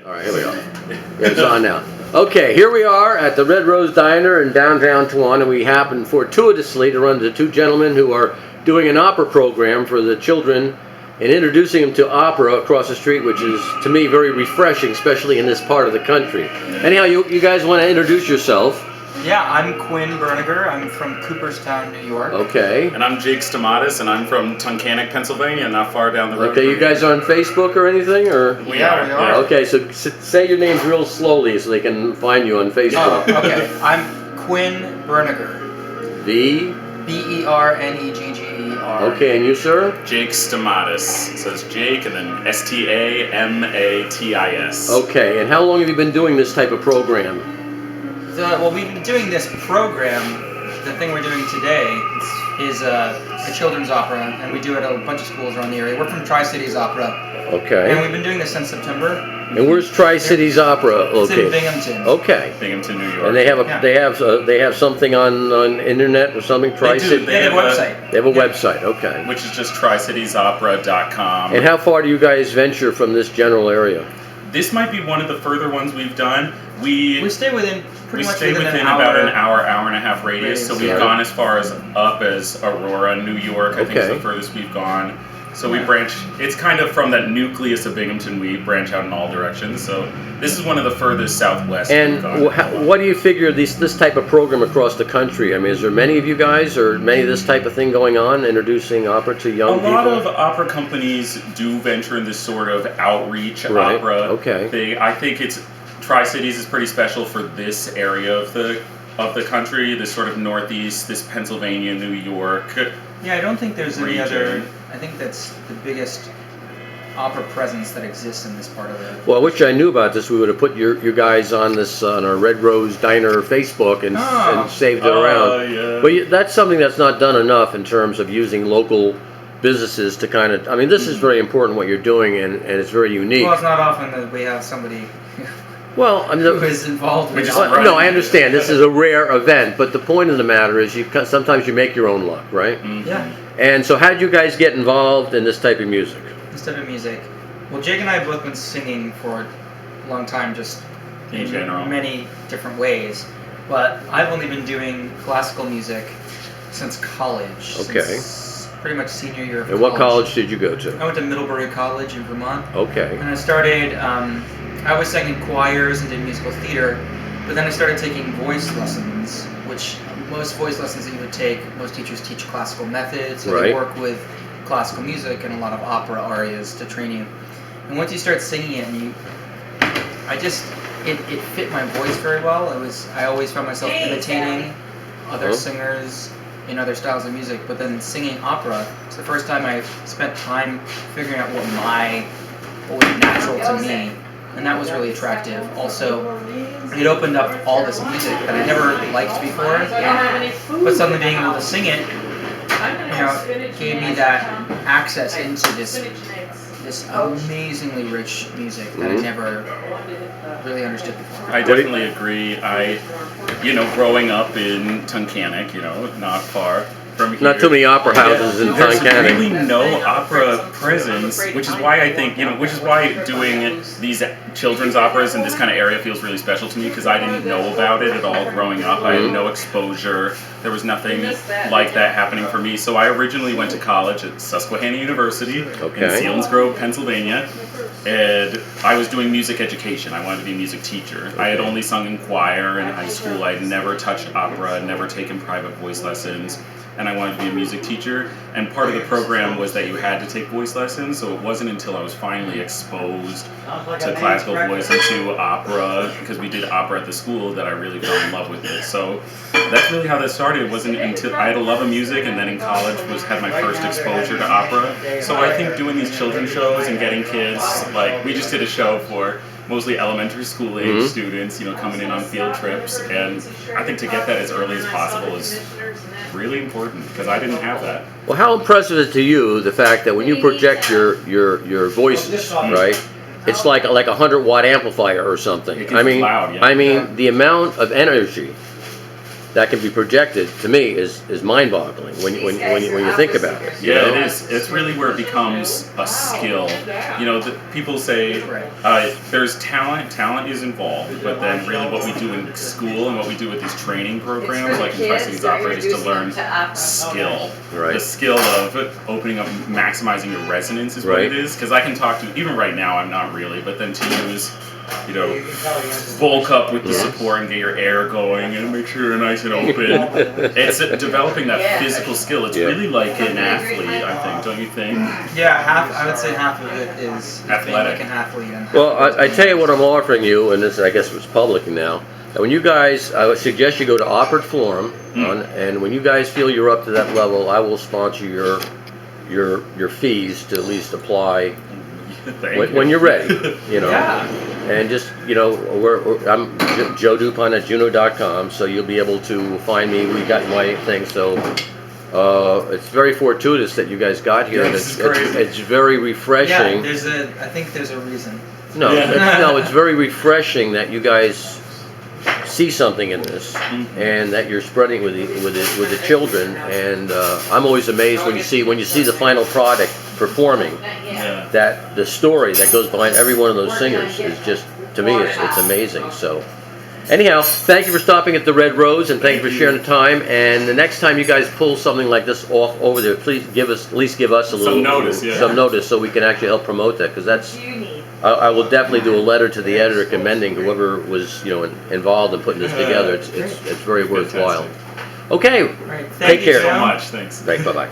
All right, here we go. It's on now. Okay, here we are at the Red Rose Diner in downtown Towanda. We happen fortuitously to run into two gentlemen who are doing an opera program for the children and introducing them to opera across the street, which is, to me, very refreshing, especially in this part of the country. Anyhow, you guys want to introduce yourself? Yeah, I'm Quinn Bernegger. I'm from Cooperstown, New York. Okay. And I'm Jake Stamatis, and I'm from Tunkhannock, Pennsylvania, not far down the road. Okay, you guys on Facebook or anything, or? We are. Yeah. Okay, so say your names real slowly so they can find you on Facebook. Oh, okay. I'm Quinn Bernegger. B-E-R-N-E-G-G-E-R. Okay, and you, sir? Jake Stamatis. It says Jake, and then S-T-A-M-A-T-I-S. Okay, and how long have you been doing this type of program? Well, we've been doing this program. The thing we're doing today is a children's opera, and we do it at a bunch of schools around the area. We're from Tri-Cities Opera. Okay. And we've been doing this since September. And where's Tri-Cities Opera located? It's in Binghamton. Okay. Binghamton, New York. And they have something on internet or something. Tri-Cities. They have a website. They have a website. Okay. Which is just tricitiesopera.com. And how far do you guys venture from this general area? This might be one of the further ones we've done. We stay within pretty much within an about an hour and a half radius. So we've gone as far as up as Aurora, New York. I think is the furthest we've gone. So we branch. It's kind of from that nucleus of Binghamton. We branch out in all directions. So this is one of the furthest southwest. And we've gone. what do you figure this type of program across the country? I mean, is there many of you guys or many of this type of thing going on, introducing opera to young people? A lot of opera companies do venture in this sort of outreach opera thing. I think Tri-Cities is pretty special for this area of the country, this sort of northeast, this Pennsylvania, New York. Yeah, I don't think there's region. any other. I think that's the biggest opera presence that exists in this part of the. Well, I wish I knew about this. We would have put your guys on our Red Rose Diner Facebook and saved it around. Yeah. But that's something that's not done enough in terms of using local businesses to kind of. I mean, this is very important what you're doing, and it's very unique. Well, it's not often that we have somebody. Well, I mean, who is involved with no, I understand. This is a rare event, but the point of the matter is, sometimes you make your own luck, right? Mm-hmm. Yeah. And so, how did you guys get involved in this type of music? This type of music. Well, Jake and I have both been singing for a long time, just in general, many different ways. But I've only been doing classical music since college. Okay. Since pretty much senior year of And college. what college did you go to? I went to Middlebury College in Vermont. Okay. And I started. I was sang in choirs and did musical theater, but then I started taking voice lessons, which most voice lessons that you would take, most teachers teach classical methods, so they work with classical music and a lot of opera arias to train you. And once you start singing it, it fit my voice very well. I always found myself imitating other singers in other styles of music, but then singing opera, it's the first time I spent time figuring out what was natural to me. And that was really attractive. Also, it opened up all this music that I never liked before. But suddenly being able to sing it, gave me that access into this amazingly rich music that I never really understood before. I definitely agree. Growing up in Tunkhannock, not far from here. Not too many opera houses in There's Tunkhannock. really no opera presence, which is why I think, which is why doing these children's operas in this kind of area feels really special to me, because I didn't know about it at all growing up. I had no exposure. There was nothing like that happening for me. So I originally went to college at Susquehanna University in Selinsgrove, Pennsylvania. And I was doing music education. I wanted to be a music teacher. I had only sung in choir in high school. I had never touched opera, never taken private voice lessons. And I wanted to be a music teacher. And part of the program was that you had to take voice lessons. So it wasn't until I was finally exposed to classical voice and to opera, because we did opera at the school, that I really fell in love with it. So that's really how that started. It wasn't until I had a love of music, and then in college had my first exposure to opera. So I think doing these children's shows and getting kids, like we just did a show for mostly elementary school age students, coming in on field trips, and I think to get that as early as possible is really important, because I didn't have that. Well, how impressive is it to you the fact that when you project your voices, right? It's like a 100-watt amplifier or something. It gets loud, yeah. I mean, the amount of energy that can be projected, to me, is mind-boggling when you think about it. You Yeah, know? it is. It's really where it becomes a skill. You know, people say there's talent. Talent is involved, but then really what we do in school and what we do with these training programs, like in trusting these operators, to learn skill. Right. The skill of opening up, maximizing your resonance is what it is. Because I can talk to, even right now, I'm not really, but then to use, you know, bulk up with the support and get your air going and make sure you're nice and open. It's developing that physical skill. It's really like an athlete, I think, don't you think? Yeah, I would say half of it is being Athletic. like an athlete. And Well, I tell you what I'm offering you, and this I guess was public now. And when you guys, I would suggest you go to Operate Forum, and when you guys feel you're up to that level, I will sponsor your fees to at least apply when you're ready. You know, and just I'm Joe DuPont at Juno.com, so you'll be able to find me. We got my thing, so. It's very fortuitous that you guys got here. It's very refreshing. Yeah, I think there's a reason. No, it's very refreshing that you guys see something in this, and that you're spreading with the children. And I'm always amazed when you see the final product performing. That the story that goes behind every one of those singers is just, to me, it's amazing. So. Anyhow, thank you for stopping at the Red Rose, and thank you for sharing the time. And the next time you guys pull something like this off over there, please at least give us a little some notice, so we can actually help promote that. Because that's, I will definitely do a letter to the editor commending whoever was involved in putting this together. It's very worthwhile. Okay, Right, take care. Thank you so much. Thanks. Right, bye bye.